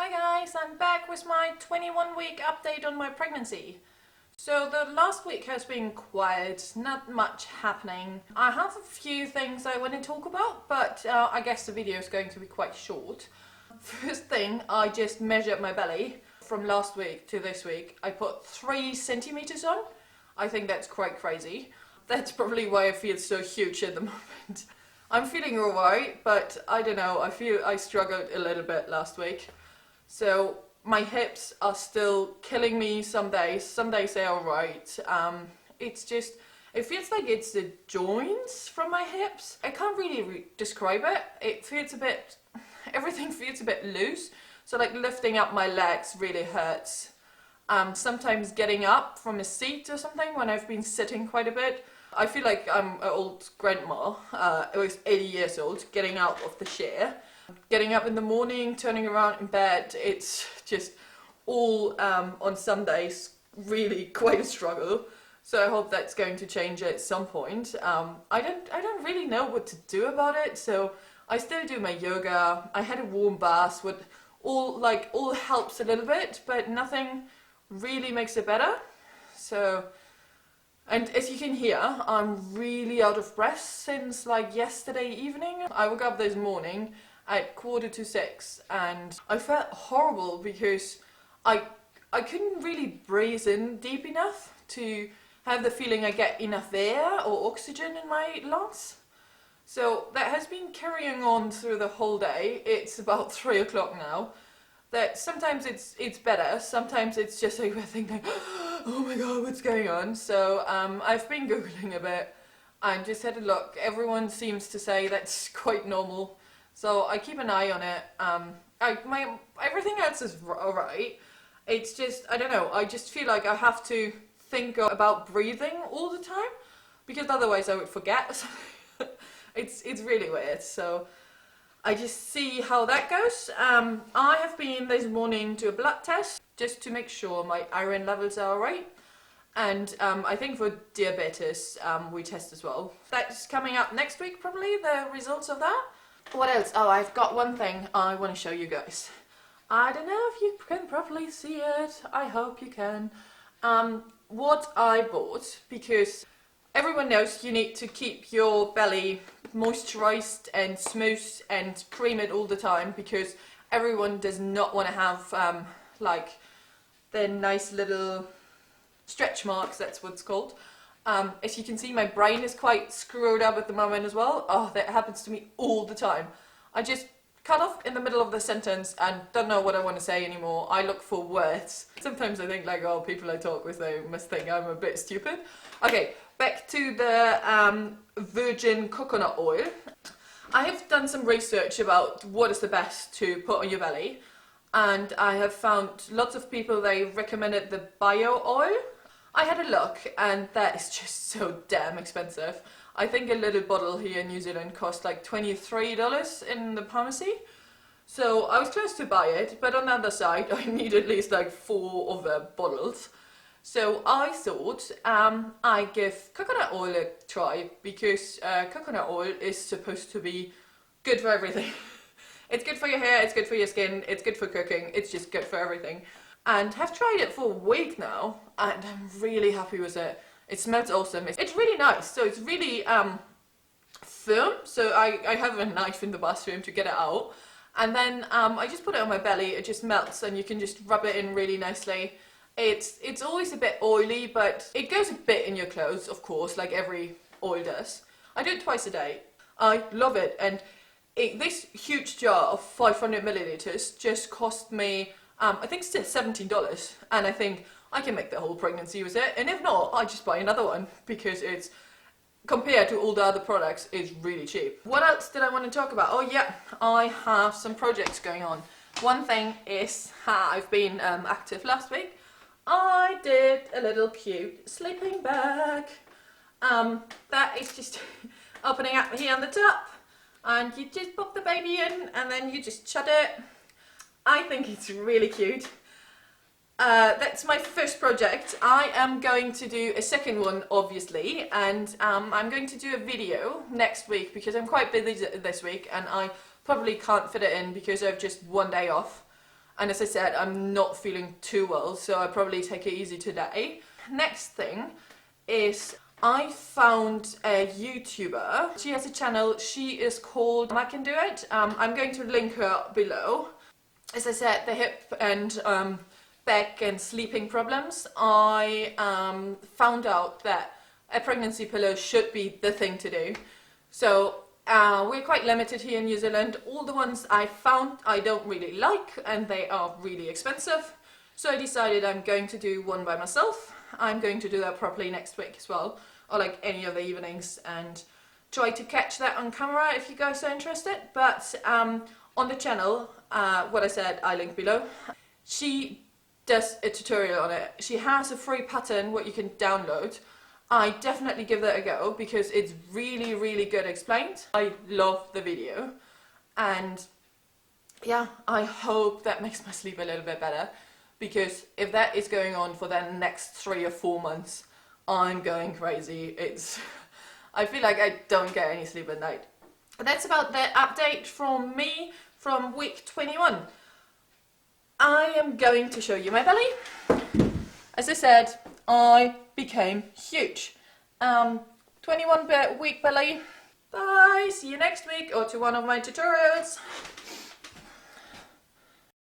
Hi guys, I'm back with my 21-week update on my pregnancy. So the last week has been quiet, not much happening. I have a few things I want to talk about, but I guess the video is going to be quite short. First thing, I just measured my belly from last week to this week. I put 3 centimeters on. I think that's quite crazy. That's probably why I feel so huge at the moment. I'm feeling alright, but I don't know, I feel I struggled a little bit last week. So my hips are still killing me some days they're alright. It's just, it feels like it's the joints from my hips. I can't really describe it. It feels a bit, everything feels a bit loose. So like lifting up my legs really hurts. Sometimes getting up from a seat or something when I've been sitting quite a bit. I feel like I'm an old grandma, I was 80 years old, getting out of the chair. Getting up in the morning, turning around in bed, it's just all on Sundays really quite a struggle. So I hope that's going to change at some point. I don't really know what to do about it, so I still do my yoga. I had a warm bath, what all helps a little bit, but nothing really makes it better. So, and as you can hear, I'm really out of breath since like yesterday evening. I woke up this morning at 5:45 and I felt horrible because I couldn't really breathe in deep enough to have the feeling I get enough air or oxygen in my lungs. So that has been carrying on through the whole day. It's about 3 o'clock now. That sometimes it's better, sometimes it's just like we're thinking, oh my god, what's going on? So I've been googling a bit and just had a look. Everyone seems to say that's quite normal. So I keep an eye on it. Everything else is alright. It's just, I don't know, I just feel like I have to think about breathing all the time because otherwise I would forget. It's really weird. So I just see how that goes. I have been this morning to a blood test just to make sure my iron levels are alright. And I think for diabetes we test as well. That's coming up next week probably, the results of that. What else? Oh, I've got one thing I want to show you guys. I don't know if you can properly see it. I hope you can. What I bought, because everyone knows you need to keep your belly moisturized and smooth and cream it all the time because everyone does not want to have like the nice little stretch marks, that's what it's called. As you can see, my brain is quite screwed up at the moment as well. Oh, that happens to me all the time. I just cut off in the middle of the sentence and don't know what I want to say anymore. I look for words. Sometimes I think like, oh, people I talk with, they must think I'm a bit stupid. Okay, back to the virgin coconut oil. I have done some research about what is the best to put on your belly. And I have found lots of people, they recommended the bio oil. I had a look and that is just so damn expensive. I think a little bottle here in New Zealand cost like $23 in the pharmacy. So I was close to buy it, but on the other side I need at least like 4 of the bottles. So I thought I'd give coconut oil a try because coconut oil is supposed to be good for everything. It's good for your hair, it's good for your skin, it's good for cooking, it's just good for everything. And have tried it for a week now and I'm really happy with it. It smells awesome. It's really nice. So it's really firm. So I have a knife in the bathroom to get it out. And then I just put it on my belly. It just melts and you can just rub it in really nicely. It's always a bit oily, but it goes a bit in your clothes, of course, like every oil does. I do it twice a day. I love it. And this huge jar of 500 milliliters just cost me I think it's $17, and I think I can make the whole pregnancy with it, and if not, I just buy another one, because it's, compared to all the other products, it's really cheap. What else did I want to talk about? Oh yeah, I have some projects going on. One thing is, I've been active last week. I did a little cute sleeping bag. That is just opening up here on the top, and you just pop the baby in, and then you just shut it. I think it's really cute. That's my first project. I am going to do a second one, obviously, and I'm going to do a video next week because I'm quite busy this week and I probably can't fit it in because I have just one day off. And as I said, I'm not feeling too well, so I'll probably take it easy today. Next thing is I found a YouTuber. She has a channel. She is called I Can Do It. I'm going to link her below. As I said, the hip and back and sleeping problems, I found out that a pregnancy pillow should be the thing to do. So we're quite limited here in New Zealand. All the ones I found I don't really like, and they are really expensive. So I decided I'm going to do one by myself. I'm going to do that properly next week as well, or like any of the evenings, and try to catch that on camera if you guys are interested. But on the channel, what I said, I link below. She does a tutorial on it. She has a free pattern what you can download. I definitely give that a go because it's really, really good explained. I love the video, and yeah, I hope that makes my sleep a little bit better, because if that is going on for the next 3 or 4 months, I'm going crazy. I feel like I don't get any sleep at night. That's about the update from me from week 21. I am going to show you my belly. As I said, I became huge. 21 week belly. Bye, see you next week or to one of my tutorials.